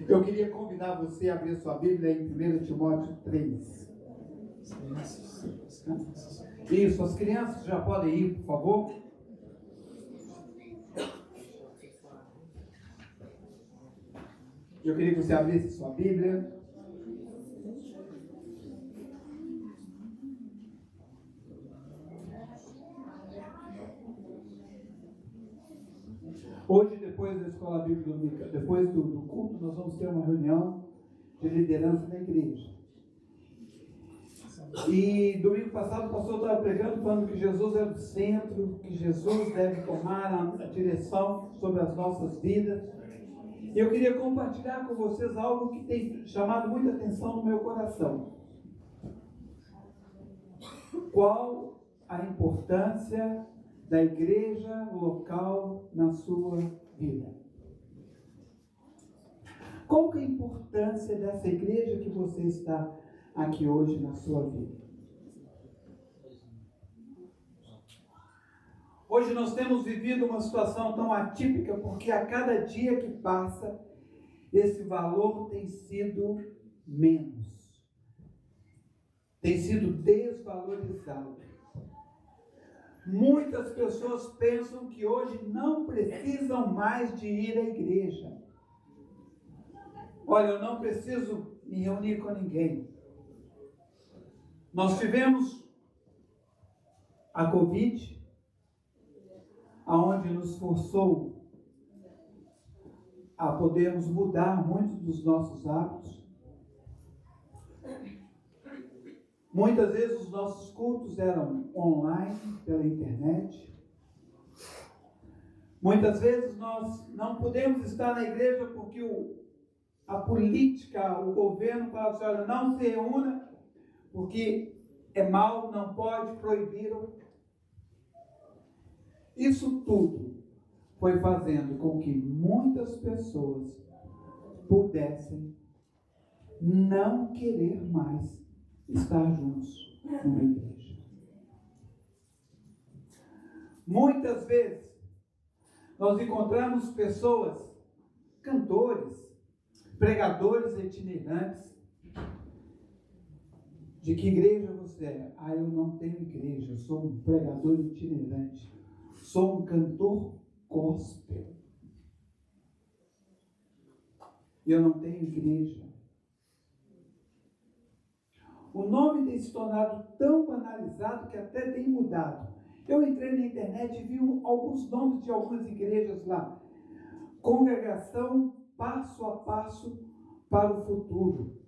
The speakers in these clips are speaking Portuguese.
Eu queria convidar você a abrir sua Bíblia em 1 Timóteo 3. Isso, as crianças já podem ir, por favor. Eu queria que você abrisse sua Bíblia. Hoje, depois da escola bíblica, depois do culto, nós vamos ter uma reunião de liderança da igreja. E domingo passado o pastor estava pregando, falando que Jesus é o centro, que Jesus deve tomar a direção sobre as nossas vidas. E eu queria compartilhar com vocês algo que tem chamado muita atenção no meu coração. Qual a importância da igreja local na sua vida? Qual que é a importância dessa igreja que você está aqui hoje na sua vida? Hoje nós temos vivido uma situação tão atípica, porque a cada dia que passa, esse valor tem sido menos. Tem sido desvalorizado. Muitas pessoas pensam que hoje não precisam mais de ir à igreja. Olha, eu não preciso me reunir com ninguém. Nós tivemos a Covid, aonde nos forçou a podermos mudar muitos dos nossos hábitos. Muitas vezes os nossos cultos eram online, pela internet. Muitas vezes nós não podemos estar na igreja porque a política, o governo fala assim, olha, não se reúna, porque é mal, não pode, proibiram. Isso tudo foi fazendo com que muitas pessoas pudessem não querer mais estar juntos numa igreja. Muitas vezes nós encontramos pessoas, cantores, pregadores itinerantes. De que igreja você é? Ah, eu não tenho igreja, eu sou um pregador itinerante. Sou um cantor gospel. E eu não tenho igreja. O nome tem se tornado tão banalizado que até tem mudado. Eu entrei na internet e vi alguns nomes de algumas igrejas lá. Congregação Passo a Passo para o Futuro.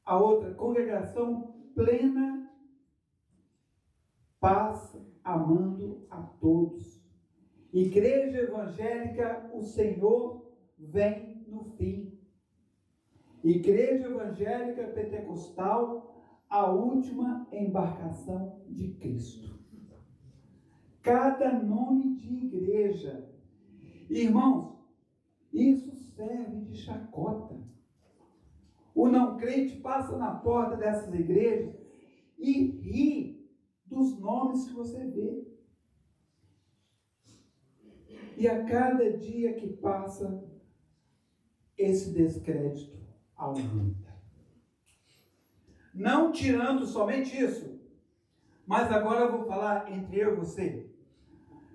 A outra, Congregação Plena Paz, amando a todos. Igreja Evangélica, o Senhor vem no fim. Igreja Evangélica Pentecostal, a última embarcação de Cristo. Cada nome de igreja. Irmãos, isso serve de chacota. O não crente passa na porta dessas igrejas e ri dos nomes que você vê. E a cada dia que passa, esse descrédito aumenta. Não tirando somente isso, mas agora eu vou falar entre eu e você.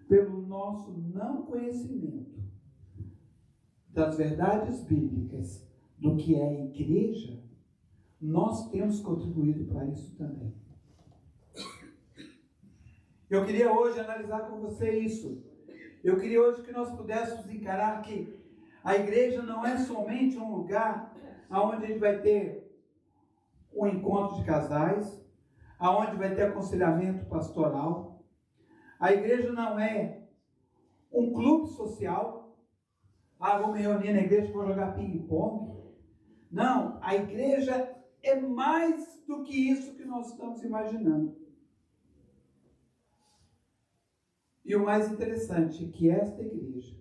Pelo nosso não conhecimento das verdades bíblicas, do que é a igreja, nós temos contribuído para isso também. Eu queria hoje analisar com você isso. Eu queria hoje que nós pudéssemos encarar que a igreja não é somente um lugar onde a gente vai ter um encontro de casais, onde vai ter aconselhamento pastoral. A igreja não é um clube social. Ah, vou me reunir na igreja para jogar ping-pong. Não, a igreja é mais do que isso que nós estamos imaginando. E o mais interessante é que esta igreja,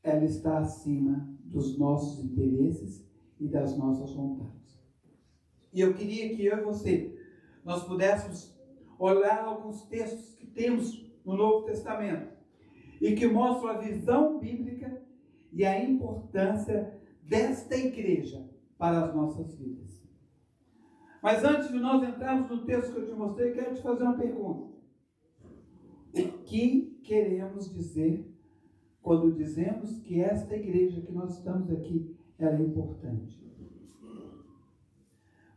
ela está acima dos nossos interesses e das nossas vontades. E eu queria que eu e você, nós pudéssemos olhar alguns textos que temos no Novo Testamento e que mostram a visão bíblica e a importância desta igreja para as nossas vidas. Mas antes de nós entrarmos no texto que eu te mostrei, quero te fazer uma pergunta. O que queremos dizer quando dizemos que esta igreja que nós estamos aqui, ela é importante?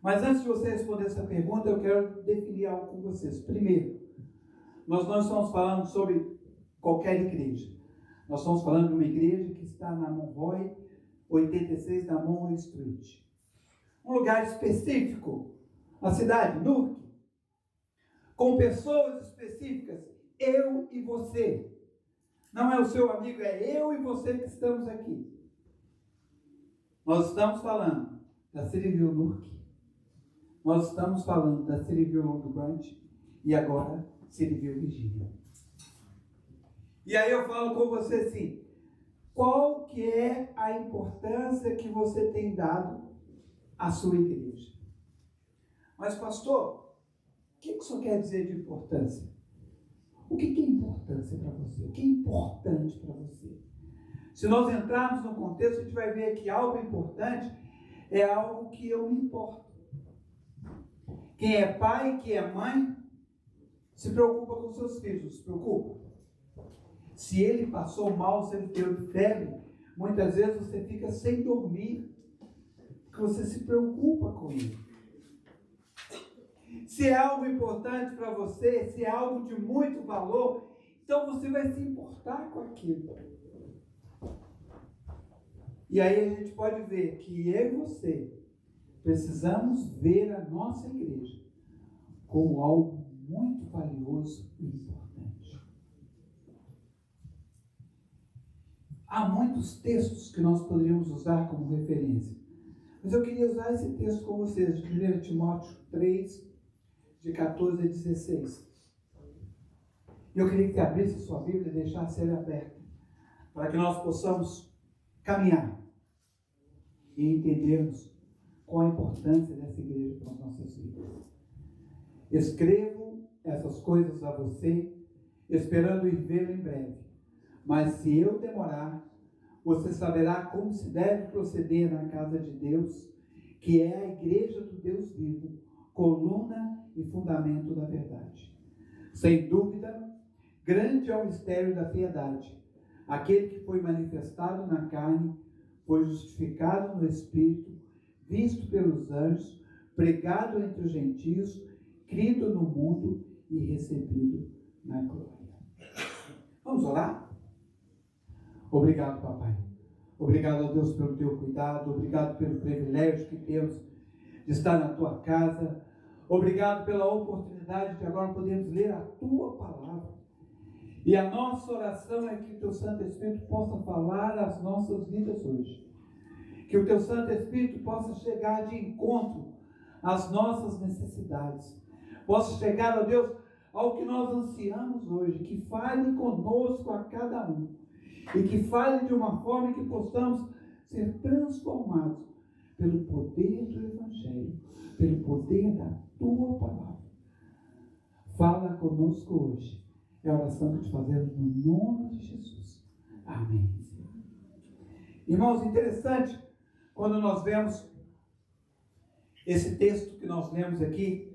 Mas antes de você responder essa pergunta, eu quero definir algo com vocês. Primeiro, nós não estamos falando sobre qualquer igreja. Nós estamos falando de uma igreja que está na Monroe 86, na Monroe Street. Um lugar específico, a cidade, Newark, com pessoas específicas, eu e você. Não é o seu amigo, é eu e você que estamos aqui. Nós estamos falando da Cityville Newark, nós estamos falando da Cityville Long Branch e agora Cityville Virginia. E aí eu falo com você assim, qual que é a importância que você tem dado à sua igreja? Mas pastor, o que o senhor quer dizer de importância? O que é importância para você? O que é importante para você? Se nós entrarmos no contexto, a gente vai ver que algo importante é algo que eu me importo. Quem é pai, quem é mãe, se preocupa com seus filhos, se preocupa. Se ele passou mal, se ele teve febre, muitas vezes você fica sem dormir, porque você se preocupa com ele. Se é algo importante para você, se é algo de muito valor, então você vai se importar com aquilo. E aí a gente pode ver que eu e você precisamos ver a nossa igreja como algo muito valioso e importante. Há muitos textos que nós poderíamos usar como referência, mas eu queria usar esse texto com vocês, de 1 Timóteo 3, de 14 a 16. Eu queria que você abrisse sua Bíblia e deixasse ela aberta, para que nós possamos caminhar e entendermos qual a importância dessa igreja para as nossas vidas. Escrevo essas coisas a você, esperando ir vê-lo em breve. Mas se eu demorar, você saberá como se deve proceder na casa de Deus, que é a igreja do Deus vivo, coluna e fundamento da verdade. Sem dúvida, grande é o mistério da piedade. Aquele que foi manifestado na carne, foi justificado no Espírito, visto pelos anjos, pregado entre os gentios, crido no mundo e recebido na glória. Vamos orar? Obrigado, papai. Obrigado a Deus pelo teu cuidado, obrigado pelo privilégio que temos de estar na tua casa. Obrigado pela oportunidade de agora podermos ler a tua palavra. E a nossa oração é que o teu Santo Espírito possa falar às nossas vidas hoje. Que o teu Santo Espírito possa chegar de encontro às nossas necessidades. Possa chegar, ó Deus, ao que nós ansiamos hoje. Que fale conosco a cada um. E que fale de uma forma que possamos ser transformados pelo poder do Evangelho, pelo poder da tua palavra. Fala conosco hoje. É a oração que te fazemos no nome de Jesus. Amém. Irmãos, interessante quando nós vemos esse texto que nós lemos aqui,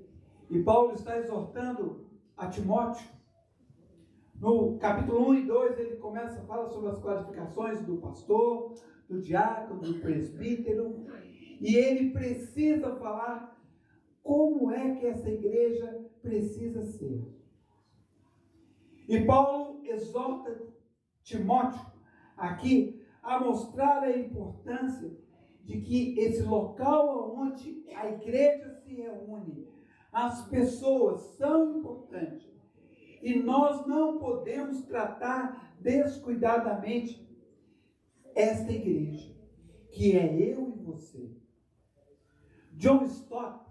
e Paulo está exortando a Timóteo. No capítulo 1 e 2, ele fala sobre as qualificações do pastor, do diácono, do presbítero, e ele precisa falar como é que essa igreja precisa ser. E Paulo exorta Timóteo aqui a mostrar a importância de que esse local onde a igreja se reúne, as pessoas são importantes. E nós não podemos tratar descuidadamente esta igreja, que é eu e você. John Stott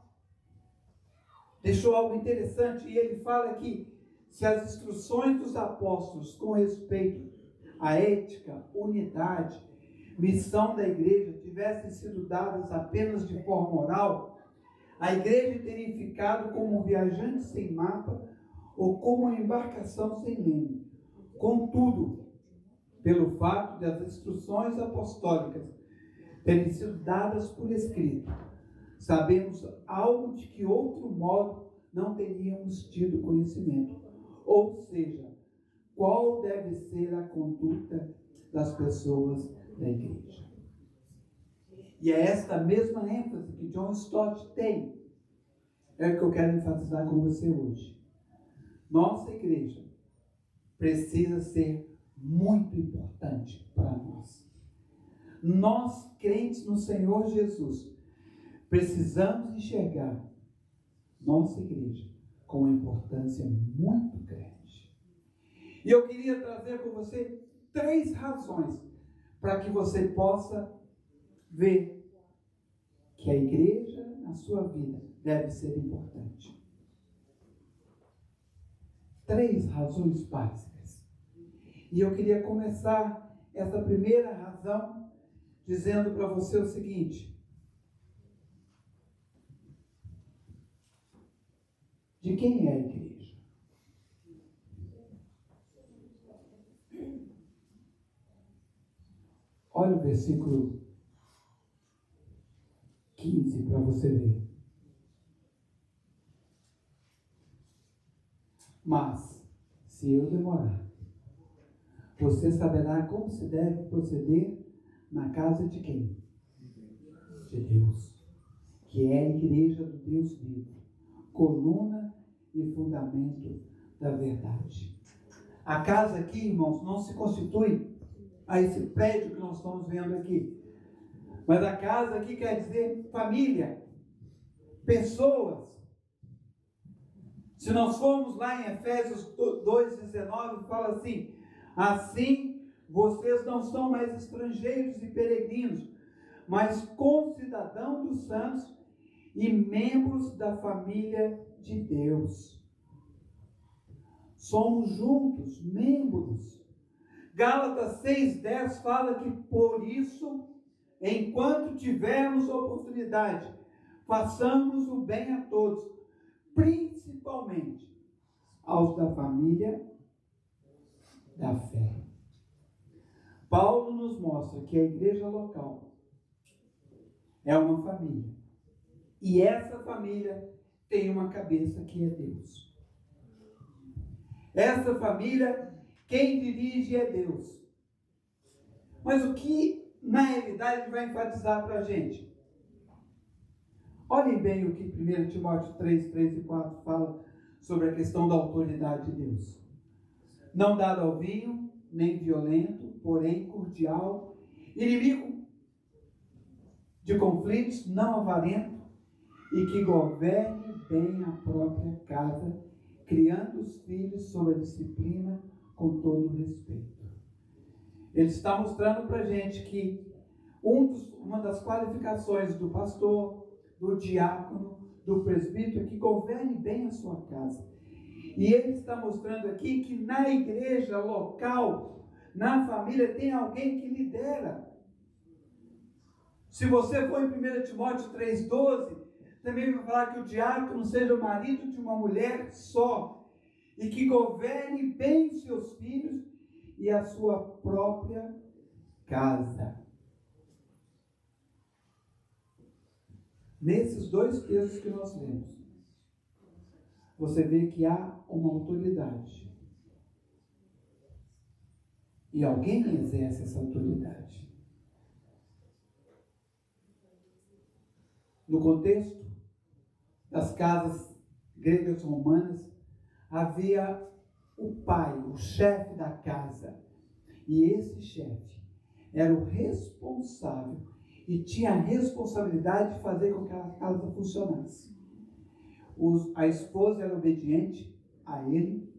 deixou algo interessante e ele fala que se as instruções dos apóstolos com respeito à ética, unidade, missão da igreja tivessem sido dadas apenas de forma oral, a igreja teria ficado como um viajante sem mapa ou como uma embarcação sem leme, Contudo, pelo fato das instruções apostólicas terem sido dadas por escrito, sabemos algo de que outro modo não teríamos tido conhecimento. Ou seja, qual deve ser a conduta das pessoas da igreja. E é esta mesma ênfase que John Stott tem, é o que eu quero enfatizar com você hoje. Nossa igreja precisa ser muito importante para nós. Nós, crentes no Senhor Jesus, precisamos enxergar nossa igreja com uma importância muito grande. E eu queria trazer com você 3 razões para que você possa ver que a igreja na sua vida deve ser importante. 3 razões básicas. E eu queria começar essa primeira razão dizendo para você o seguinte: de quem é a igreja? Olha o versículo 15 para você ver. Mas, se eu demorar, você saberá como se deve proceder na casa de quem? De Deus, que é a igreja do Deus vivo, coluna e fundamento da verdade. A casa aqui, irmãos, não se constitui a esse prédio que nós estamos vendo aqui. Mas a casa aqui quer dizer família, pessoas. Se nós formos lá em Efésios 2,19, fala assim: assim vocês não são mais estrangeiros e peregrinos, mas concidadãos dos santos e membros da família de Deus. Somos juntos, membros. Gálatas 6,10 fala que por isso, enquanto tivermos oportunidade, façamos o bem a todos, principalmente aos da família da fé. Paulo nos mostra que a igreja local é uma família. E essa família tem uma cabeça que é Deus. Essa família, quem dirige é Deus. Mas o que, na realidade, vai enfatizar para a gente? Olhem bem o que 1 Timóteo 3, 3 e 4 fala sobre a questão da autoridade de Deus. Não dado ao vinho, nem violento, porém cordial, inimigo de conflitos, não avarento, e que governe bem a própria casa, criando os filhos sob a disciplina com todo o respeito. Ele está mostrando para a gente que uma das qualificações do pastor, do diácono, do presbítero é que governe bem a sua casa. E ele está mostrando aqui que na igreja local, na família, tem alguém que lidera. Se você for em 1 Timóteo 3,12, também vai falar que o diácono seja o marido de uma mulher só, e que governe bem seus filhos e a sua própria casa. Nesses 2 textos que nós lemos, você vê que há uma autoridade. E alguém exerce essa autoridade. No contexto das casas gregas romanas, havia o pai, o chefe da casa. E esse chefe era o responsável e tinha a responsabilidade de fazer com que a casa funcionasse. A esposa era obediente a ele,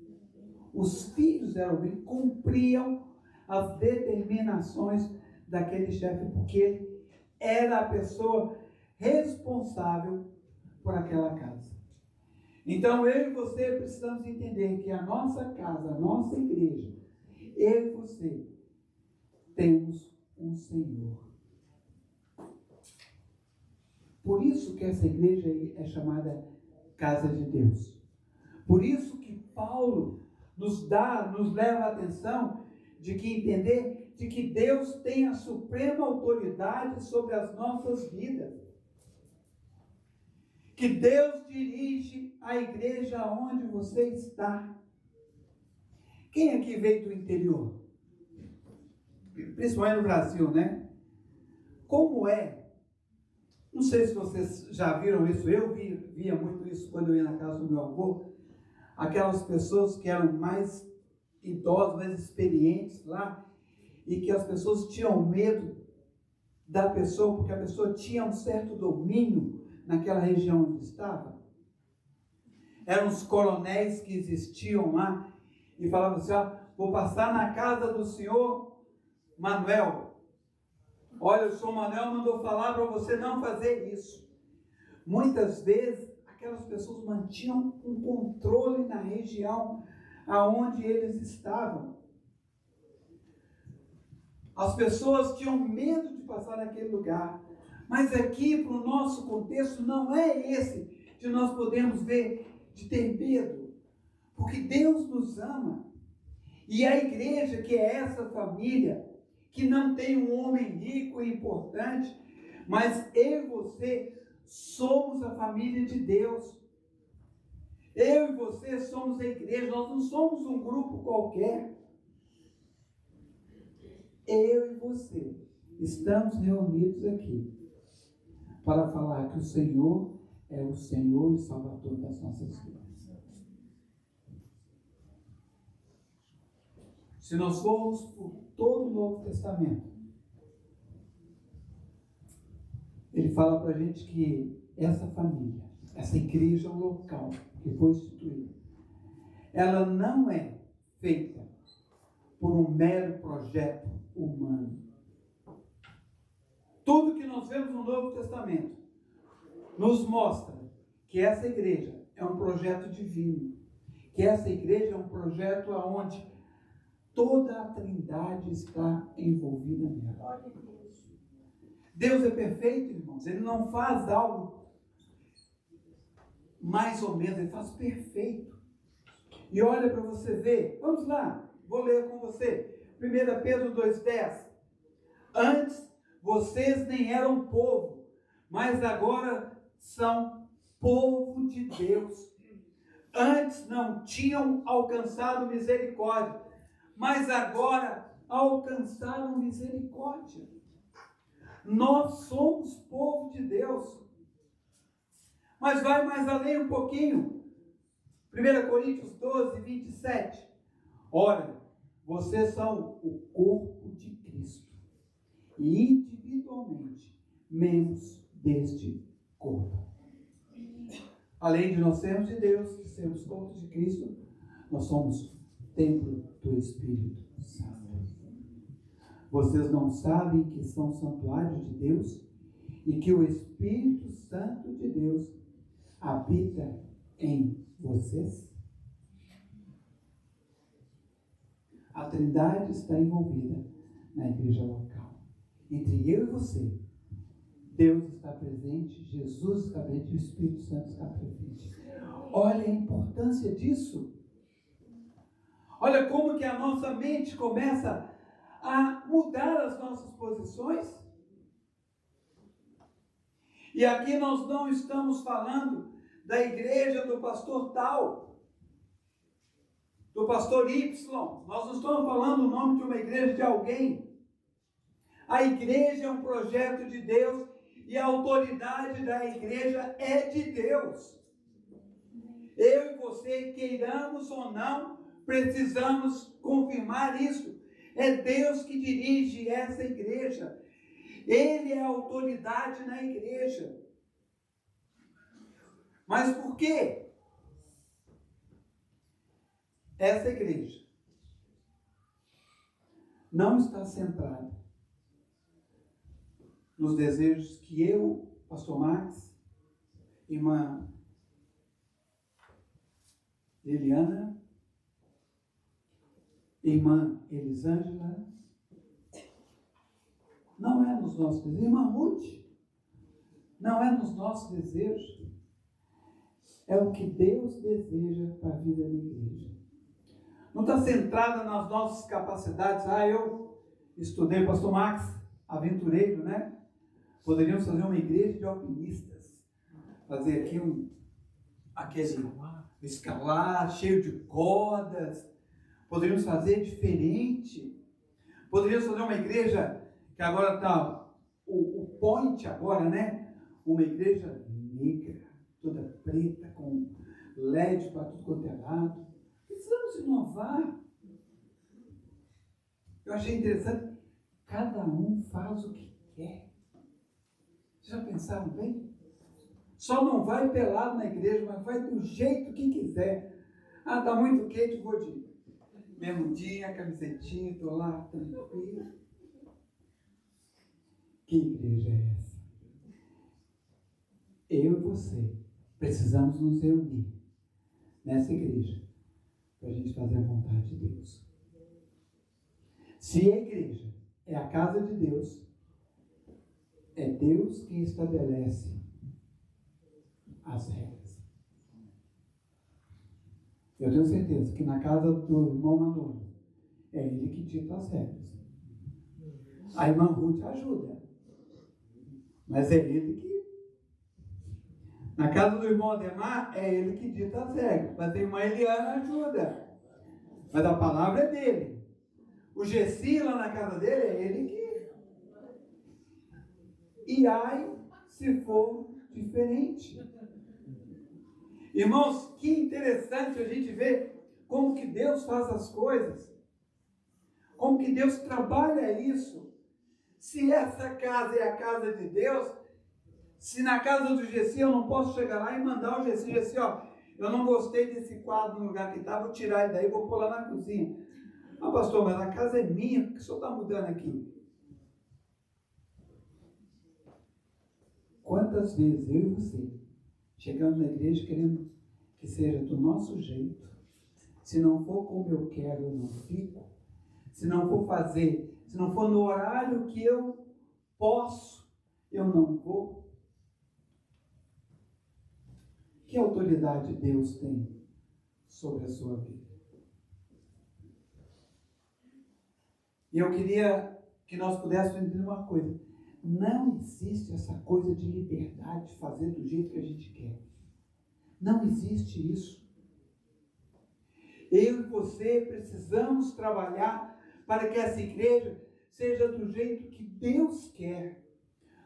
os filhos eram obedientes, cumpriam as determinações daquele chefe, porque ele era a pessoa responsável por aquela casa. Então eu e você precisamos entender que a nossa casa, a nossa igreja, eu e você temos um Senhor. Por isso que essa igreja é chamada Casa de Deus. Por isso que Paulo nos leva a atenção de que entender de que Deus tem a suprema autoridade sobre as nossas vidas. Que Deus dirige a igreja onde você está. Quem aqui veio do interior? Principalmente no Brasil, né? Como é? Não sei se vocês já viram isso, eu via muito isso quando eu ia na casa do meu avô. Aquelas pessoas que eram mais idosas, mais experientes lá, e que as pessoas tinham medo da pessoa, porque a pessoa tinha um certo domínio naquela região onde estava. Eram os coronéis que existiam lá, e falavam assim, vou passar na casa do senhor Manuel. Olha, o senhor Manuel mandou falar para você não fazer isso. Muitas vezes, aquelas pessoas mantinham um controle na região aonde eles estavam. As pessoas tinham medo de passar naquele lugar. Mas aqui, para o nosso contexto, não é esse de nós podemos ver, de ter medo. Porque Deus nos ama. E a igreja, que é essa família, que não tem um homem rico e importante, mas eu e você somos a família de Deus. Eu e você somos a igreja, nós não somos um grupo qualquer. Eu e você estamos reunidos aqui para falar que o Senhor é o Senhor e Salvador das nossas vidas. Se nós formos por todo o Novo Testamento, ele fala para a gente que essa família, essa igreja local que foi instituída, ela não é feita por um mero projeto humano. Tudo que nós vemos no Novo Testamento nos mostra que essa igreja é um projeto divino, que essa igreja é um projeto onde toda a Trindade está envolvida nela. Deus é perfeito, irmãos. Ele não faz algo mais ou menos, ele faz perfeito. E olha para você ver. Vamos lá, vou ler com você. 1 Pedro 2,10. Antes vocês nem eram povo, mas agora são povo de Deus. Antes não tinham alcançado misericórdia, mas agora alcançaram misericórdia. Nós somos povo de Deus. Mas vai mais além um pouquinho. 1 Coríntios 12:27. Ora, vocês são o corpo de Cristo e individualmente membros deste corpo. Além de nós sermos de Deus, de sermos corpo de Cristo, nós somos templo do Espírito Santo. Vocês não sabem que são santuário de Deus e que o Espírito Santo de Deus habita em vocês? A Trindade está envolvida na igreja local. Entre eu e você, Deus está presente, Jesus está presente e o Espírito Santo está presente. Olha a importância disso. Olha como que a nossa mente começa a mudar as nossas posições. E aqui nós não estamos falando da igreja do pastor tal, do pastor Y. Nós não estamos falando o nome de uma igreja de alguém. A igreja é um projeto de Deus e a autoridade da igreja é de Deus. Eu e você, queiramos ou não, precisamos confirmar isso. É Deus que dirige essa igreja. Ele é a autoridade na igreja. Mas por quê? Essa igreja não está centrada nos desejos que eu, pastor Max, irmã Liliana, irmã Elisângela, não é nos nossos desejos, irmã Ruth, não é nos nossos desejos, é o que Deus deseja para a vida da igreja. não está centrada nas nossas capacidades. Eu estudei, pastor Max, aventureiro, né? Poderíamos fazer uma igreja de alpinistas, fazer aqui aquele escalar cheio de cordas. Poderíamos fazer diferente. Poderíamos fazer uma igreja que agora está o point agora, né? Uma igreja negra, toda preta, com LED para tudo quanto é lado. Precisamos inovar. Eu achei interessante. Cada um faz o que quer. Vocês já pensaram bem? Só não vai pelado na igreja, mas vai do jeito que quiser. Está muito quente, vou de bermudinha, camisetinha, estou lá tranquilo. Que igreja é essa? Eu e você precisamos nos reunir nessa igreja para a gente fazer a vontade de Deus. Se a igreja é a casa de Deus, é Deus quem estabelece as regras. Eu tenho certeza que na casa do irmão Manolo, é ele que dita as regras. A irmã Ruth ajuda, mas é ele que... Na casa do irmão Ademar, é ele que dita as regras, mas a irmã Eliana ajuda, mas a palavra é dele. O Gessi lá na casa dele, é ele que... E ai, se for diferente. Irmãos, que interessante a gente ver como que Deus faz as coisas, como que Deus trabalha isso. Se essa casa é a casa de Deus, se na casa do Gessi eu não posso chegar lá e mandar o Gessi, eu não gostei desse quadro no lugar que está, vou tirar ele daí e vou pôr lá na cozinha. Ah, pastor, mas a casa é minha, por que o senhor está mudando aqui? Quantas vezes eu e você chegamos na igreja querendo que seja do nosso jeito. Se não for como eu quero, eu não fico. Se não for fazer, se não for no horário que eu posso, eu não vou. Que autoridade Deus tem sobre a sua vida? E eu queria que nós pudéssemos entender uma coisa. Não existe essa coisa de liberdade de fazer do jeito que a gente quer. Não existe isso. Eu e você precisamos trabalhar para que essa igreja seja do jeito que Deus quer,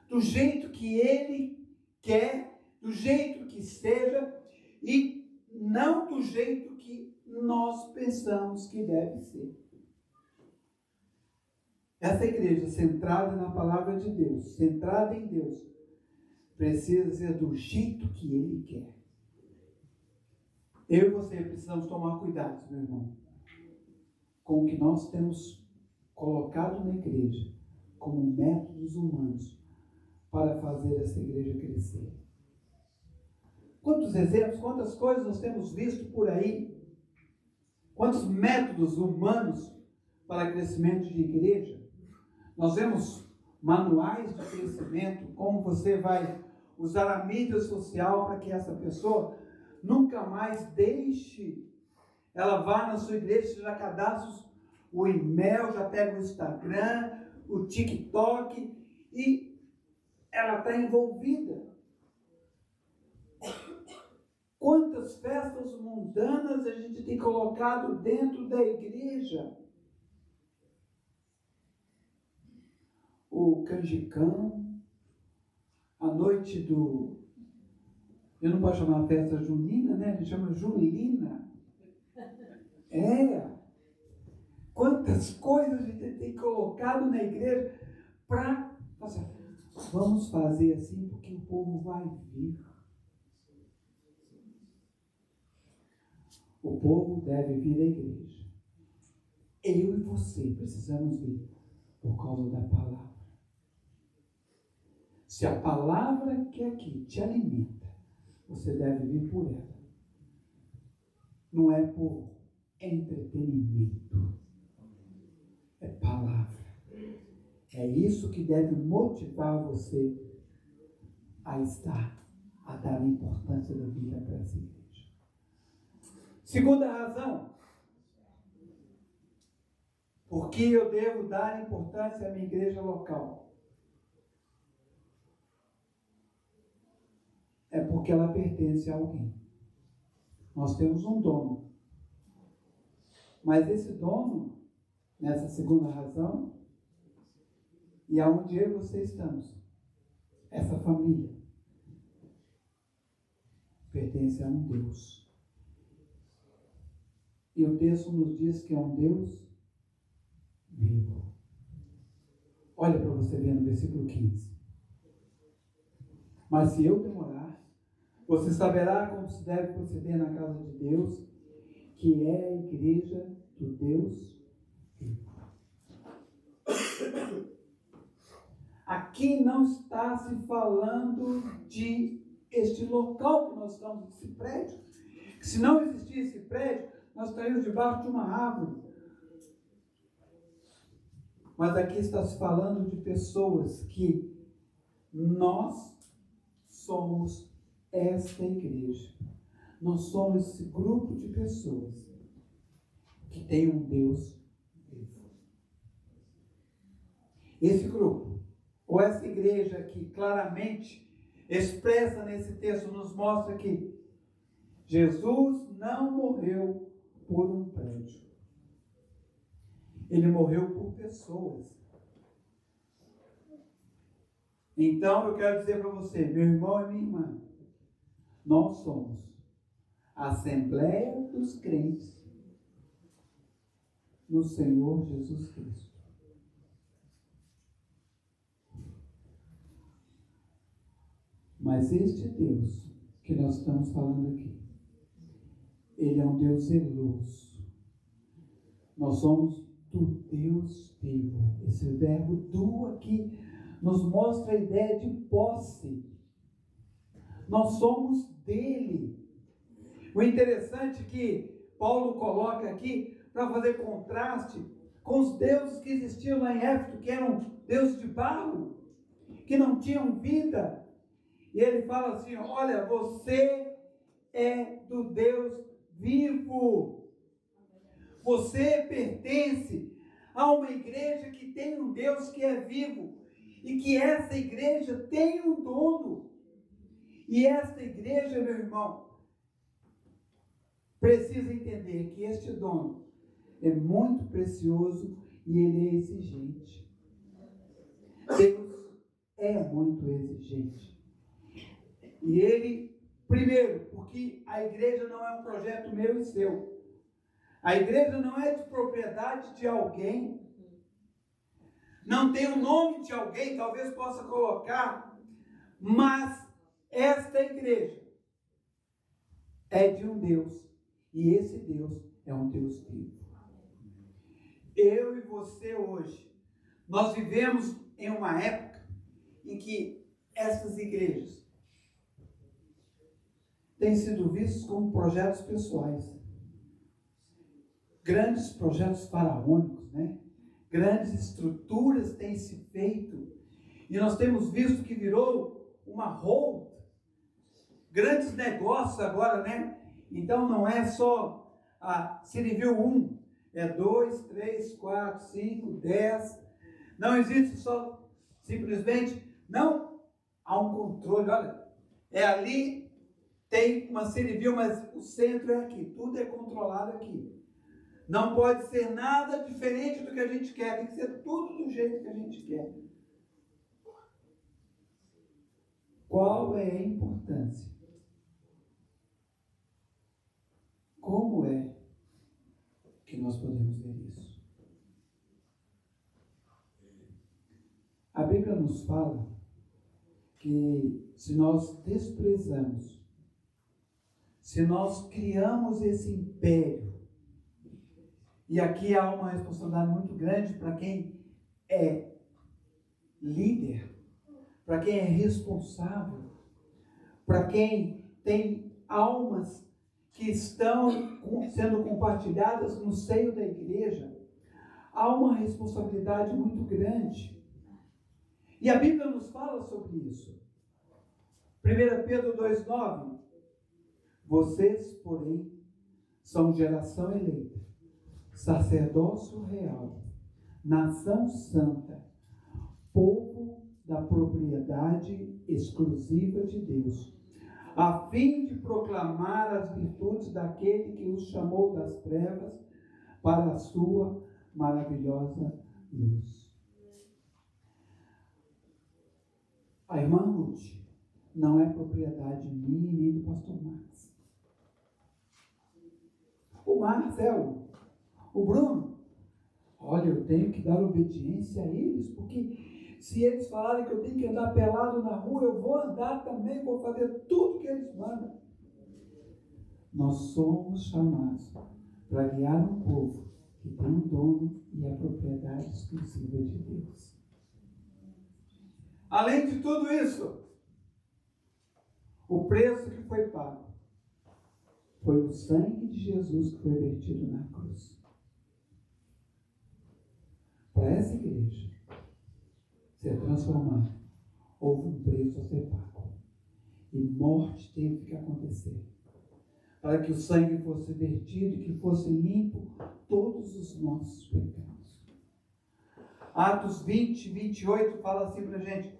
do jeito que Ele quer, do jeito que seja, e não do jeito que nós pensamos que deve ser. Essa igreja centrada na palavra de Deus, centrada em Deus, precisa ser do jeito que Ele quer. Eu e você precisamos tomar cuidado, meu irmão, com o que nós temos colocado na igreja como métodos humanos para fazer essa igreja crescer. Quantos exemplos, quantas coisas nós temos visto por aí? Quantos métodos humanos para crescimento de igreja? Nós vemos manuais de crescimento, como você vai usar a mídia social para que essa pessoa nunca mais deixe, ela vá na sua igreja, você já cadastra o e-mail, já pega o Instagram, o TikTok, e ela está envolvida. Quantas festas mundanas a gente tem colocado dentro da igreja? O canjicão, a noite do... Eu não posso chamar a festa junina, né? A gente chama julina. Quantas coisas a gente tem colocado na igreja para... Vamos fazer assim porque o povo vai vir. O povo deve vir à igreja. Eu e você precisamos vir por causa da palavra. Se a palavra que aqui te alimenta, você deve vir por ela. Não é por entretenimento. É palavra. É isso que deve motivar você a estar, a dar a importância da vida para essa igreja. Segunda razão, Por que eu devo dar importância à minha igreja local? É porque ela pertence a alguém. Nós temos um dono. Mas esse dono, nessa segunda razão, e aonde eu e você estamos, essa família, pertence a um Deus. E o texto nos diz que é um Deus vivo. Olha para você ver no versículo 15. Mas se eu demorar, você saberá como se deve proceder na casa de Deus, que é a igreja do Deus vivo. Aqui não está se falando de este local que nós estamos, esse prédio. Se não existisse esse prédio, nós estaríamos debaixo de uma árvore. Mas aqui está se falando de pessoas que nós somos esta igreja. Nós somos esse grupo de pessoas que tem um Deus vivo. Esse grupo, ou essa igreja que claramente expressa nesse texto, nos mostra que Jesus não morreu por um prédio. Ele morreu por pessoas. Então eu quero dizer para você, meu irmão e minha irmã, nós somos a Assembleia dos Crentes no Senhor Jesus Cristo. Mas este Deus que nós estamos falando aqui, Ele é um Deus zeloso. Nós somos do Deus vivo. Esse verbo do aqui nos mostra a ideia de posse. Nós somos dele. O interessante que Paulo coloca aqui, para fazer contraste com os deuses que existiam lá em Éfeso, que eram deuses de barro, que não tinham vida. E ele fala assim, olha, você é do Deus vivo. Você pertence a uma igreja que tem um Deus que é vivo. E que essa igreja tem um dono. E esta igreja, meu irmão, precisa entender que este dono é muito precioso e ele é exigente. Deus é muito exigente. E ele, primeiro, porque a igreja não é um projeto meu e seu. A igreja não é de propriedade de alguém. Não tem o nome de alguém, talvez possa colocar, mas esta igreja é de um Deus. E esse Deus é um Deus vivo. Eu e você hoje, nós vivemos em uma época em que essas igrejas têm sido vistas como projetos pessoais. Grandes projetos faraônicos, né? Grandes estruturas têm se feito. E nós temos visto que virou uma hold. Grandes negócios agora, né? Então não é só a Civil 1, é 2, 3, 4, 5, 10. Não existe só simplesmente, não há um controle. Olha, é ali, tem uma Civil, mas o centro é aqui, tudo é controlado aqui. Não pode ser nada diferente do que a gente quer, tem que ser tudo do jeito que a gente quer. Qual é a importância? Como é que nós podemos ver isso? A Bíblia nos fala que se nós desprezamos, se nós criamos esse império, e aqui há uma responsabilidade muito grande para quem é líder, para quem é responsável, para quem tem almas que estão sendo compartilhadas no seio da igreja, há uma responsabilidade muito grande. E a Bíblia nos fala sobre isso. 1 Pedro 2,9. Vocês, porém, são geração eleita, sacerdócio real, nação santa, povo da propriedade exclusiva de Deus, a fim de proclamar as virtudes daquele que os chamou das trevas para a sua maravilhosa luz. A irmã Ruth não é propriedade minha nem do pastor Marcos. O Marcelo, o Bruno, olha, eu tenho que dar obediência a eles, porque se eles falarem que eu tenho que andar pelado na rua, eu vou andar também, vou fazer tudo que eles mandam. Nós somos chamados para guiar um povo que tem um dono e a propriedade exclusiva de Deus. Além de tudo isso, o preço que foi pago foi o sangue de Jesus que foi vertido na cruz. Para essa igreja ser transformada, houve um preço a ser pago. E morte teve que acontecer. Para que o sangue fosse vertido e que fosse limpo todos os nossos pecados. Atos 20, 28 fala assim para a gente: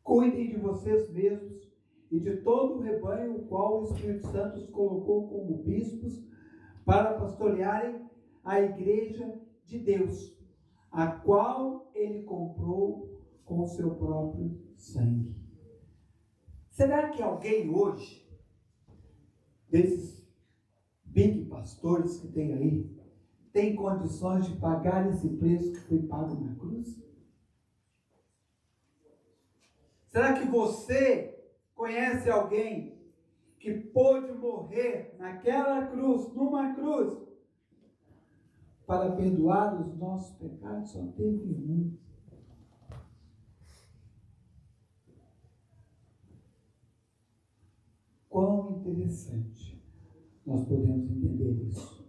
cuidem de vocês mesmos e de todo o rebanho o qual o Espírito Santo os colocou como bispos para pastorearem a igreja de Deus, a qual ele comprou com o seu próprio sangue. Será que alguém hoje, desses big pastores que tem aí, tem condições de pagar esse preço que foi pago na cruz? Será que você conhece alguém que pôde morrer naquela cruz, numa cruz, para perdoar os nossos pecados? Só teve um. Quão interessante nós podemos entender isso.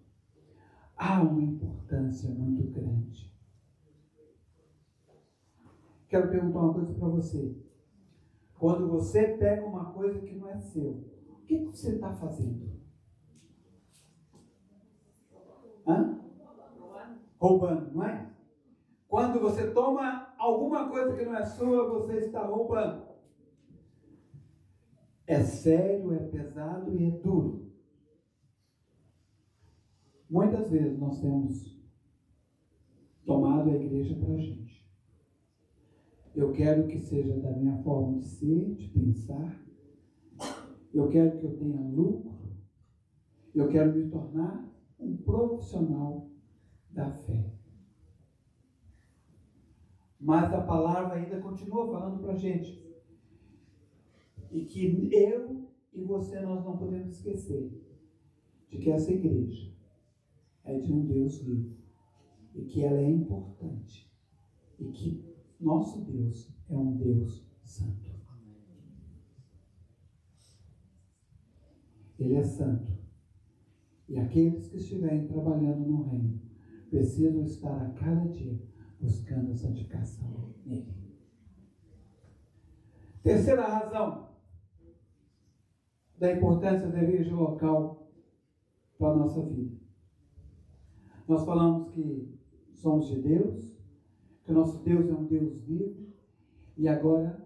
Há uma importância muito grande. Quero perguntar uma coisa para você. Quando você pega uma coisa que não é seu, o que você está fazendo? Roubando, não é? Quando você toma alguma coisa que não é sua, você está roubando. É sério, é pesado e é duro. Muitas vezes nós temos tomado a igreja para a gente. Eu quero que seja da minha forma de ser, de pensar. Eu quero que eu tenha lucro. Eu quero me tornar um profissional da fé. Mas a palavra ainda continua falando para a gente. E que eu e você, nós não podemos esquecer de que essa igreja é de um Deus vivo. E que ela é importante. E que nosso Deus é um Deus santo. Ele é santo. E aqueles que estiverem trabalhando no reino precisam estar a cada dia buscando a santificação nele. Terceira razão da importância da igreja local para a nossa vida. Nós falamos que somos de Deus, que o nosso Deus é um Deus vivo, e agora,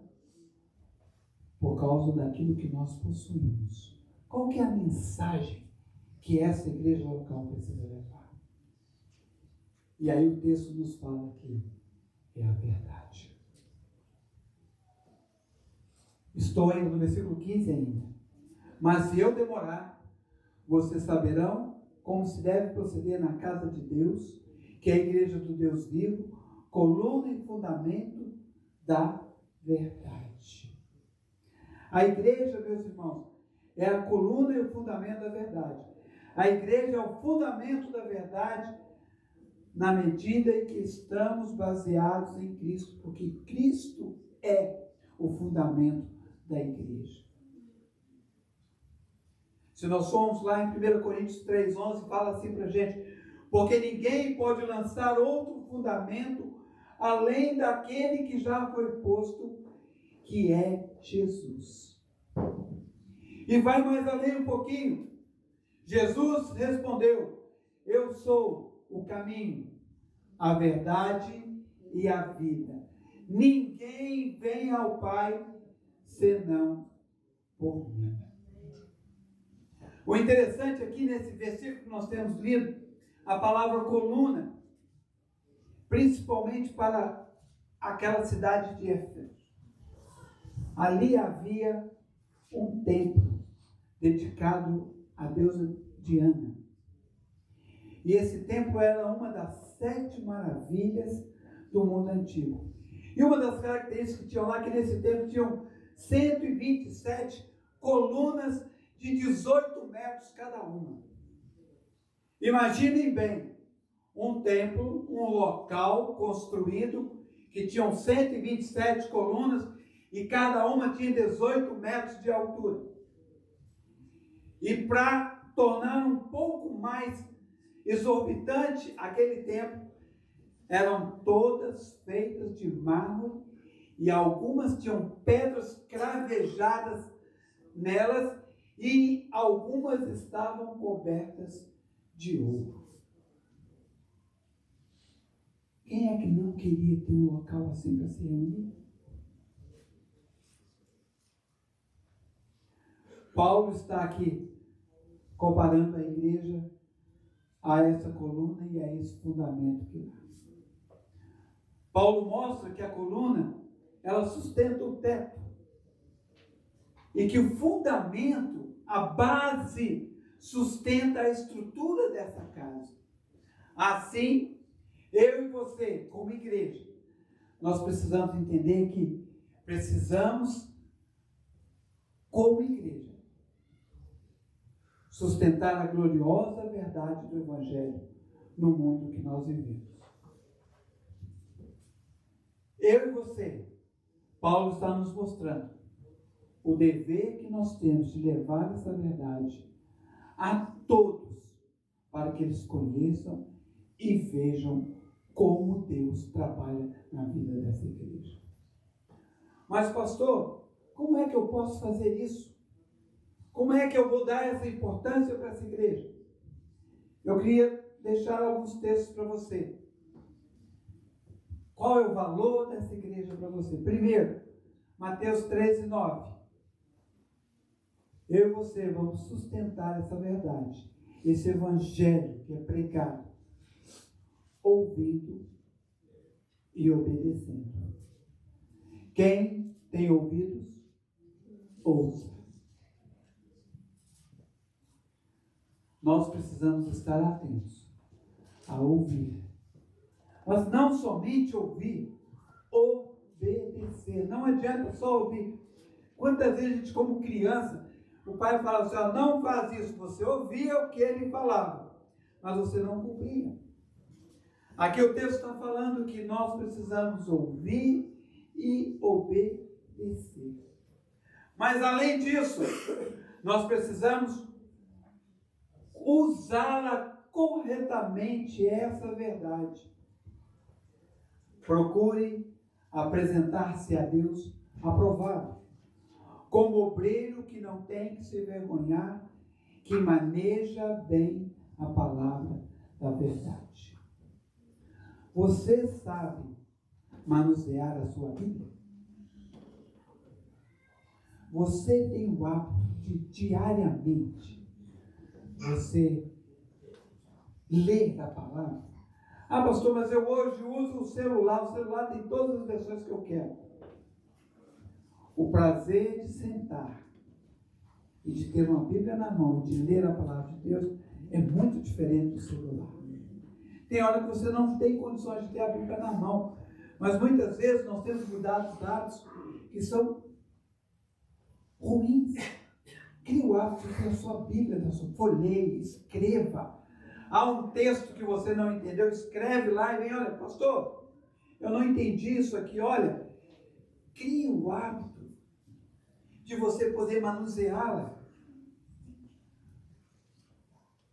por causa daquilo que nós possuímos. Qual que é a mensagem que essa igreja local precisa levar? E aí o texto nos fala que é a verdade. Estou ainda no versículo 15 ainda. Mas se eu demorar, vocês saberão como se deve proceder na casa de Deus, que é a igreja do Deus vivo, coluna e fundamento da verdade. A igreja, meus irmãos, é a coluna e o fundamento da verdade. A igreja é o fundamento da verdade na medida em que estamos baseados em Cristo, porque Cristo é o fundamento da igreja. Se nós formos lá em 1 Coríntios 3,11, fala assim para a gente: porque ninguém pode lançar outro fundamento além daquele que já foi posto, que é Jesus. E vai mais além um pouquinho. Jesus respondeu: eu sou o caminho, a verdade e a vida. Ninguém vem ao Pai senão por mim. O interessante aqui nesse versículo que nós temos lido, a palavra coluna, principalmente para aquela cidade de Éfeso. Ali havia um templo dedicado à deusa Diana. E esse templo era uma das 7 maravilhas do mundo antigo. E uma das características que tinham lá, que nesse templo tinham 127 colunas de 18 metros cada uma. Imaginem bem, um templo, um local construído, que tinham 127 colunas, e cada uma tinha 18 metros de altura. E para tornar um pouco mais exorbitante aquele templo, eram todas feitas de mármore, e algumas tinham pedras cravejadas nelas, e algumas estavam cobertas de ouro. Quem é que não queria ter um local assim para se reunir? Paulo está aqui comparando a igreja a essa coluna e a esse fundamento que dá. Paulo mostra que a coluna, ela sustenta o teto. E que o fundamento, a base, sustenta a estrutura dessa casa. Assim, eu e você, como igreja, nós precisamos entender que precisamos, como igreja, sustentar a gloriosa verdade do Evangelho no mundo que nós vivemos. Eu e você, Paulo está nos mostrando o dever que nós temos de levar essa verdade a todos, para que eles conheçam e vejam como Deus trabalha na vida dessa igreja. Mas, pastor, como é que eu posso fazer isso? Como é que eu vou dar essa importância para essa igreja? Eu queria deixar alguns textos para você. Qual é o valor dessa igreja para você? Primeiro, Mateus 13:9. Eu e você vamos sustentar essa verdade, esse evangelho que é pregado, ouvindo e obedecendo. Quem tem ouvidos, ouça. Nós precisamos estar atentos a ouvir. Mas não somente ouvir, obedecer. Não adianta só ouvir. Quantas vezes a gente, como criança, o pai falava assim, ó, não faz isso. Você ouvia o que ele falava, mas você não cumpria. Aqui o texto está falando que nós precisamos ouvir e obedecer. Mas além disso, nós precisamos usá-la corretamente, essa verdade. Procure apresentar-se a Deus aprovado, como obreiro que não tem que se vergonhar, que maneja bem a palavra da verdade. Você sabe manusear a sua Bíblia? Você tem o hábito de diariamente você ler a palavra? Ah, pastor, mas eu hoje uso o celular tem todas as versões que eu quero. O prazer de sentar e de ter uma Bíblia na mão e de ler a palavra de Deus é muito diferente do celular. Tem hora que você não tem condições de ter a Bíblia na mão, mas muitas vezes nós temos cuidados dados que são ruins. Crie o hábito de ter a sua Bíblia, folheie, escreva. Há um texto que você não entendeu, escreve lá e vem, olha, pastor, eu não entendi isso aqui, olha. Crie o hábito de você poder manuseá-la.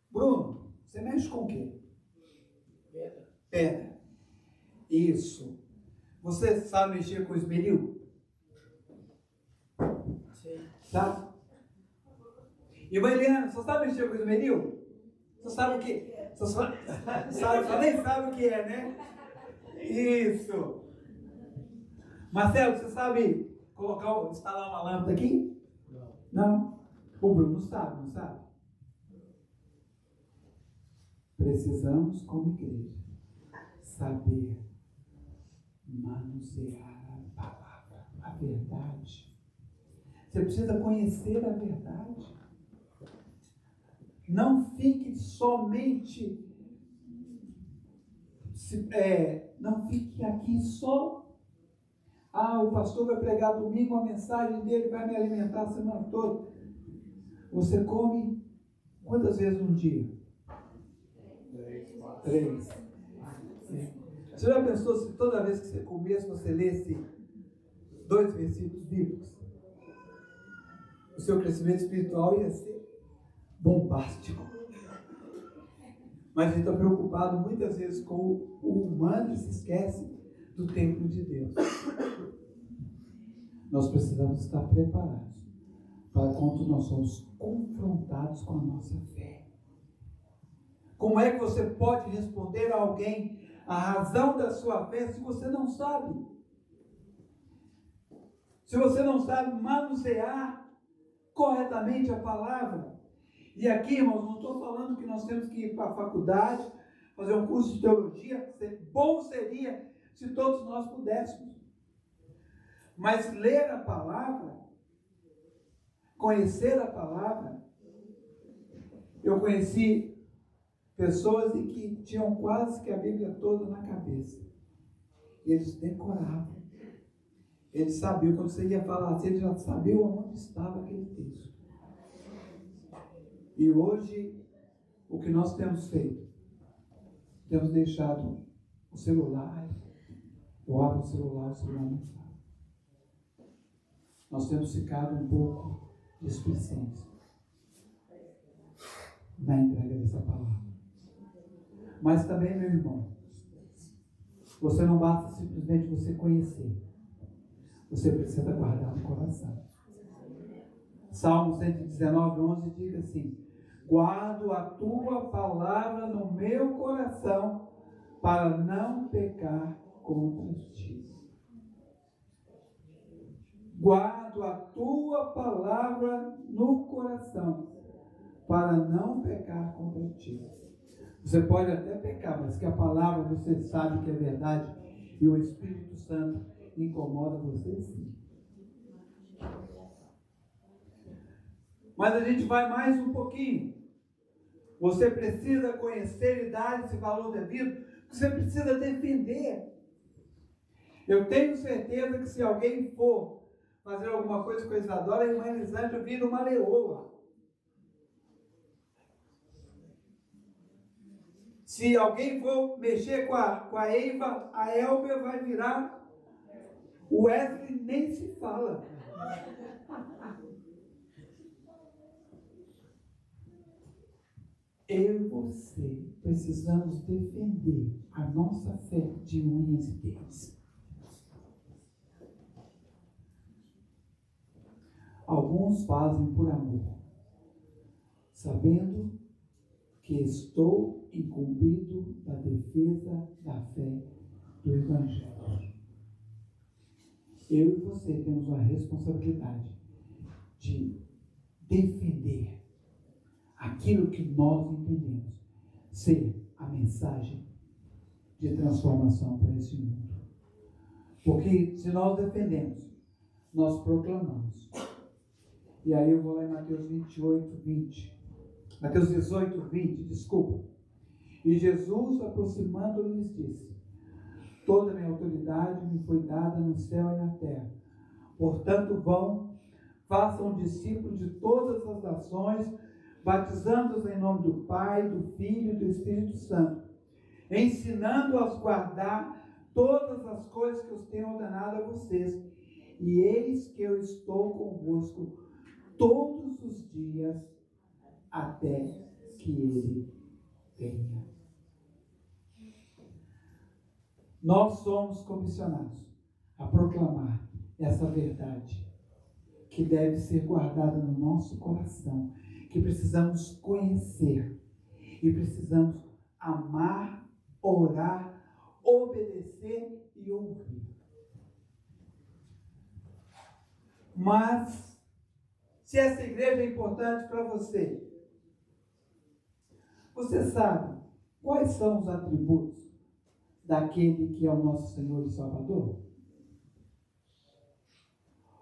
Bruno, você mexe com o quê? Pedra. Isso. Você sabe mexer com esmeril? Sim. Sabe? E Mariana, você sabe mexer com esmeril? Você sabe o que? Você nem sabe o que é, né? Isso. Marcelo, você sabe instalar uma lâmpada aqui? Não. O Bruno sabe, não sabe? Precisamos, como igreja, saber manusear a palavra, a verdade. Você precisa conhecer a verdade. Não fique somente, não fique aqui só. O pastor vai pregar domingo, a mensagem dele vai me alimentar a semana toda. Você come quantas vezes um dia? 3. Você já pensou se toda vez que você comesse, você lesse 2 versículos bíblicos? O seu crescimento espiritual ia ser bombástico. Mas a gente está preocupado muitas vezes com o humano e se esquece do templo de Deus. Nós precisamos estar preparados para quando nós somos confrontados com a nossa fé. Como é que você pode responder a alguém a razão da sua fé se você não sabe? Se você não sabe manusear corretamente a palavra. E aqui, irmãos, não estou falando que nós temos que ir para a faculdade, fazer um curso de teologia. Bom seria se todos nós pudéssemos. Mas ler a palavra, conhecer a palavra. Eu conheci pessoas que tinham quase que a Bíblia toda na cabeça. E eles decoravam. Eles sabiam, quando você ia falar assim, eles já sabiam onde estava aquele texto. E hoje, o que nós temos feito? Temos deixado o celular. Eu abro o celular não fala. Nós temos ficado um pouco displicentes na entrega dessa palavra. Mas também, meu irmão, você não basta simplesmente você conhecer. Você precisa guardar no coração. Salmo 119, 11 diz assim: guardo a tua palavra no meu coração para não pecar contra ti. Guardo a tua palavra no coração para não pecar contra ti. Você pode até pecar, mas que a palavra você sabe que é verdade e o Espírito Santo incomoda você, sim. Mas a gente vai mais um pouquinho. Você precisa conhecer e dar esse valor devido. Você precisa defender. Eu tenho certeza que se alguém for fazer alguma coisa com a Isadora, a irmã Elisângela vira uma leoa. Se alguém for mexer com a Eiva, a Elber vai virar. O Wesley nem se fala. Eu e você precisamos defender a nossa fé de unhas e dentes. Alguns fazem por amor, sabendo que estou incumbido da defesa da fé do Evangelho. Eu e você temos a responsabilidade de defender aquilo que nós entendemos ser a mensagem de transformação para esse mundo. Porque se nós defendemos, nós proclamamos. E aí eu vou lá em Mateus 28, 20. Mateus 18, 20, desculpa. E Jesus, aproximando-lhes, disse: toda a minha autoridade me foi dada no céu e na terra. Portanto, vão, façam discípulos de todas as nações, batizando-os em nome do Pai, do Filho e do Espírito Santo, ensinando-os a guardar todas as coisas que eu tenho ordenado a vocês. E eis que eu estou convosco todos os dias até que Ele venha. Nós somos comissionados a proclamar essa verdade que deve ser guardada no nosso coração, que precisamos conhecer e precisamos amar, orar, obedecer e ouvir. Mas, se essa igreja é importante para você, você sabe quais são os atributos daquele que é o nosso Senhor e Salvador?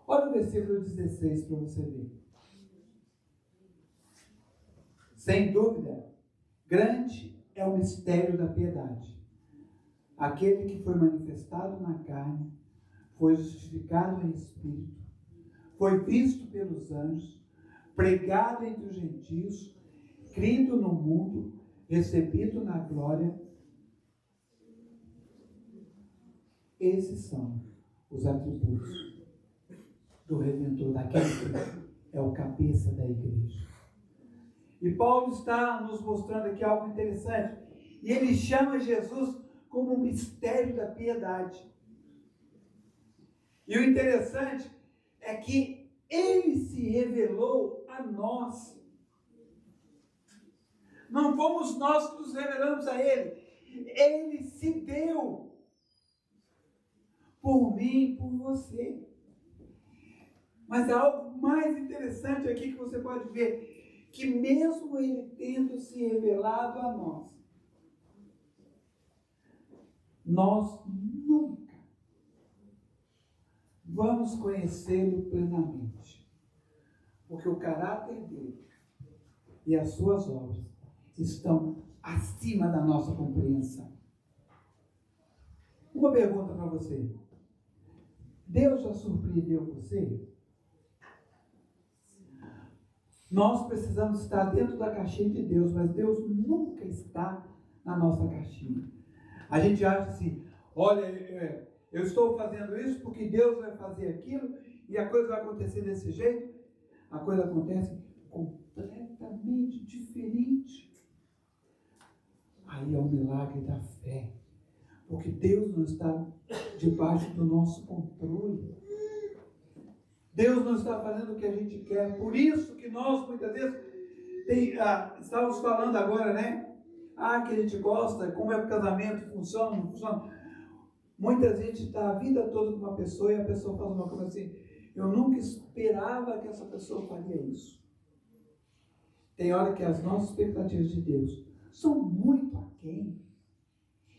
Olha o versículo 16 para você ver. Sem dúvida, grande é o mistério da piedade. Aquele que foi manifestado na carne, foi justificado em espírito, foi visto pelos anjos, pregado entre os gentios, crido no mundo, recebido na glória. Esses são os atributos do Redentor, daquele que é o cabeça da igreja. E Paulo está nos mostrando aqui algo interessante. E ele chama Jesus como o mistério da piedade. E o interessante é que ele se revelou a nós. Não fomos nós que nos revelamos a ele. Ele se deu por mim e por você. Mas há algo mais interessante aqui que você pode ver, que mesmo ele tendo se revelado a nós nunca vamos conhecê-lo plenamente, porque o caráter dele e as suas obras estão acima da nossa compreensão. Uma pergunta para você: Deus já surpreendeu você? Nós precisamos estar dentro da caixinha de Deus, mas Deus nunca está na nossa caixinha. A gente acha assim: olha, eu estou fazendo isso porque Deus vai fazer aquilo e a coisa vai acontecer desse jeito. A coisa acontece completamente diferente. Aí é o milagre da fé, porque Deus não está debaixo do nosso controle. Deus não está fazendo o que a gente quer. Por isso que nós, muitas vezes, estávamos falando agora, né? Que a gente gosta, como é que o casamento funciona, não funciona. Muita gente está a vida toda com uma pessoa e a pessoa fala uma coisa assim: eu nunca esperava que essa pessoa faria isso. Tem hora que as nossas expectativas de Deus são muito aquém.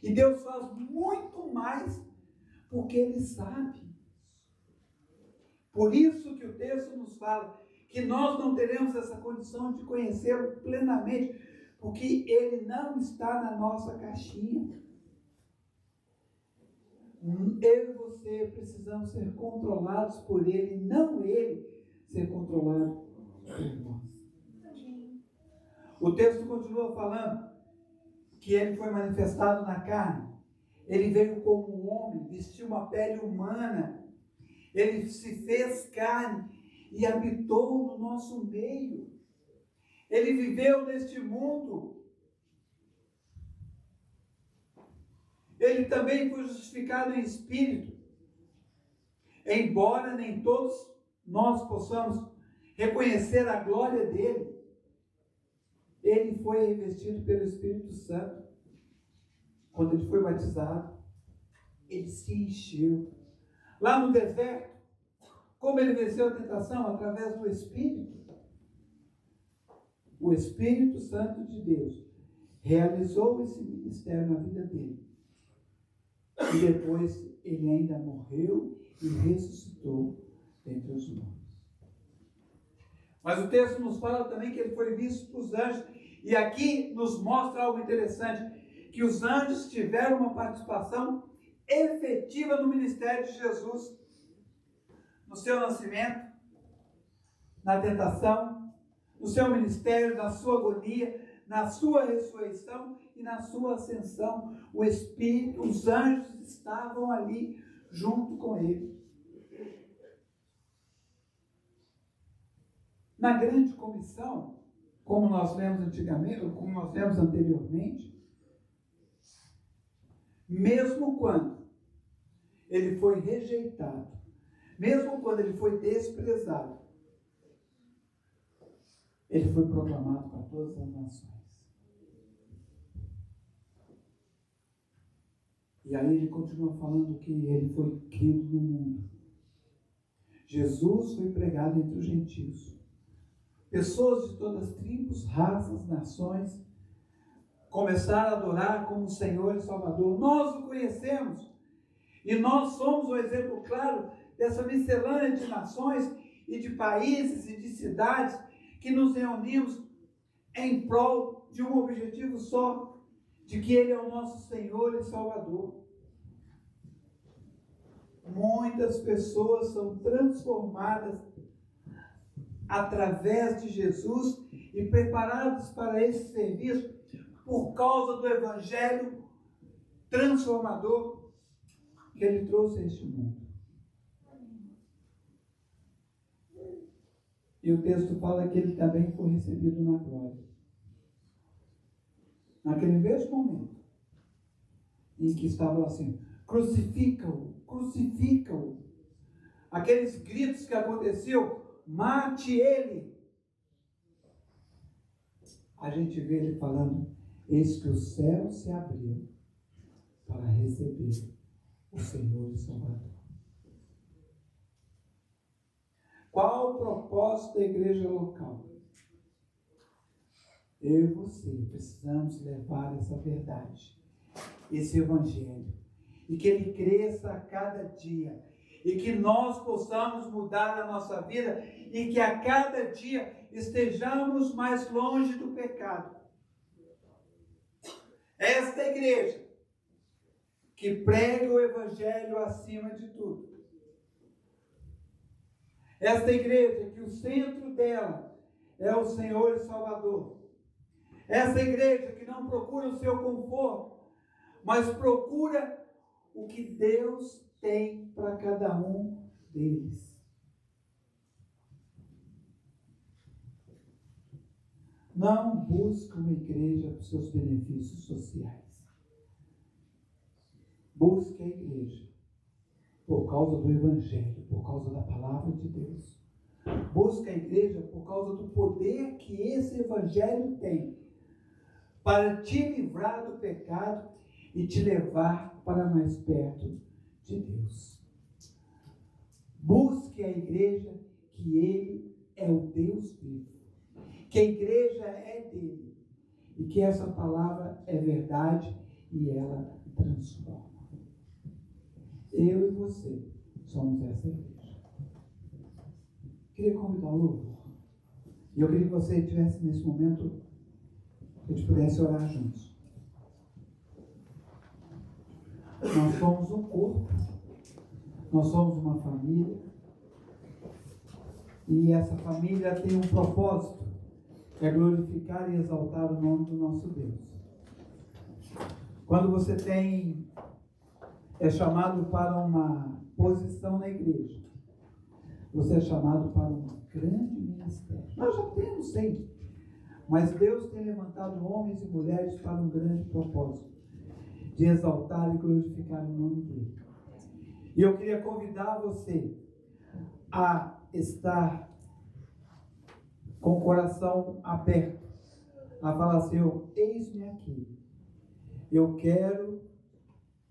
E Deus faz muito mais porque Ele sabe. Por isso que o texto nos fala que nós não teremos essa condição de conhecê-lo plenamente, porque Ele não está na nossa caixinha. Eu e você precisamos ser controlados por Ele, não Ele ser controlado por nós. O texto continua falando que Ele foi manifestado na carne. Ele veio como um homem, vestiu uma pele humana. Ele se fez carne e habitou no nosso meio. Ele viveu neste mundo. Ele também foi justificado em espírito. Embora nem todos nós possamos reconhecer a glória dele, ele foi revestido pelo Espírito Santo. Quando ele foi batizado, ele se encheu. Lá no deserto, como ele venceu a tentação? Através do Espírito. O Espírito Santo de Deus realizou esse ministério na vida dele. E depois ele ainda morreu e ressuscitou dentre os mortos. Mas o texto nos fala também que ele foi visto por anjos. E aqui nos mostra algo interessante, que os anjos tiveram uma participação efetiva no ministério de Jesus. No seu nascimento, na tentação, no seu ministério, na sua agonia, na sua ressurreição e na sua ascensão. O Espírito, os anjos estavam ali junto com ele. Na grande comissão, como nós lemos antigamente, como nós lemos anteriormente, mesmo quando ele foi rejeitado, mesmo quando ele foi desprezado, ele foi proclamado para todas as nações. E aí ele continua falando que ele foi crido no mundo. Jesus foi pregado entre os gentios. Pessoas de todas as tribos, raças, nações começaram a adorar como Senhor e Salvador. Nós o conhecemos. E nós somos um exemplo claro dessa miscelânea de nações e de países e de cidades que nos reunimos em prol de um objetivo só, de que Ele é o nosso Senhor e Salvador. Muitas pessoas são transformadas através de Jesus e preparadas para esse serviço por causa do Evangelho transformador que Ele trouxe a este mundo. E o texto fala que Ele também foi recebido na glória. Naquele mesmo momento em que estava assim, crucifica-o, crucifica-o. Aqueles gritos que aconteciam, mate ele. A gente vê ele falando, eis que o céu se abriu para receber o Senhor e Salvador. Qual o propósito da igreja local? Eu e você precisamos levar essa verdade, esse evangelho, e que ele cresça a cada dia, e que nós possamos mudar a nossa vida, e que a cada dia estejamos mais longe do pecado. Esta igreja que prega o evangelho acima de tudo. Esta igreja que o centro dela é o Senhor e Salvador. Essa igreja que não procura o seu conforto, mas procura o que Deus tem para cada um deles. Não busca uma igreja para os seus benefícios sociais. Busque a igreja por causa do Evangelho, por causa da palavra de Deus. Busque a igreja por causa do poder que esse Evangelho tem para te livrar do pecado e te levar para mais perto de Deus. Busque a igreja que Ele é o Deus vivo, que a igreja é dele e que essa palavra é verdade e ela transforma. Eu e você somos essa igreja. Queria convidar o louvor. E eu queria que você estivesse nesse momento, que a gente pudesse orar juntos. Nós somos um corpo, nós somos uma família, e essa família tem um propósito, que é glorificar e exaltar o nome do nosso Deus. Quando você é chamado para uma posição na igreja, você é chamado para um grande ministério. Nós já temos, sim, mas Deus tem levantado homens e mulheres para um grande propósito, de exaltar e glorificar o nome dele. E eu queria convidar você a estar com o coração aberto, a falar assim, eis-me aqui. Eu quero,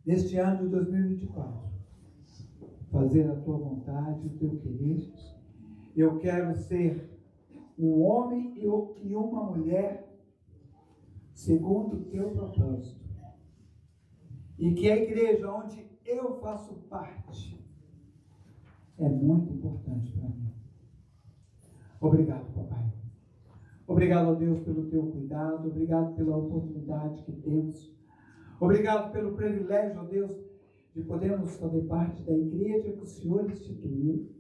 neste ano de 2024, fazer a tua vontade, o teu querer. Eu quero ser um homem e uma mulher segundo o teu propósito. E que a igreja onde eu faço parte é muito importante para mim. Obrigado, papai. Obrigado, ó Deus, pelo teu cuidado. Obrigado pela oportunidade que temos. Obrigado pelo privilégio, ó Deus, de podermos fazer parte da igreja que o Senhor instituiu.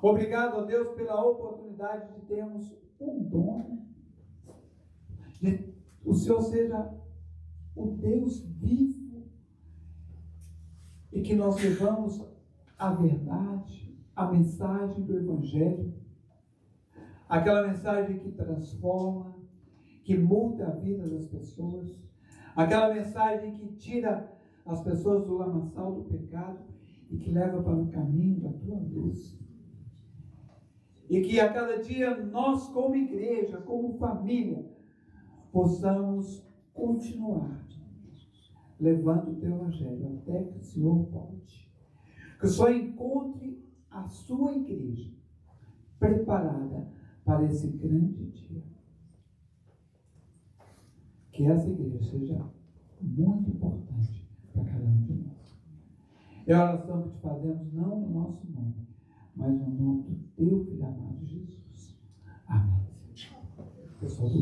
Obrigado, ó Deus, pela oportunidade de termos um dom. De o Senhor seja o Deus vivo e que nós levamos a verdade, a mensagem do Evangelho, aquela mensagem que transforma, que muda a vida das pessoas, aquela mensagem que tira as pessoas do lamaçal do pecado e que leva para o caminho da tua luz. E que a cada dia nós, como igreja, como família, possamos continuar levando o teu evangelho até que o Senhor volte. Que o Senhor encontre a sua igreja preparada para esse grande dia. Que essa igreja seja muito importante para cada um de nós. É a oração que te fazemos, não no nosso nome, mas no nome do teu filho amado Jesus. Amém. Pessoal do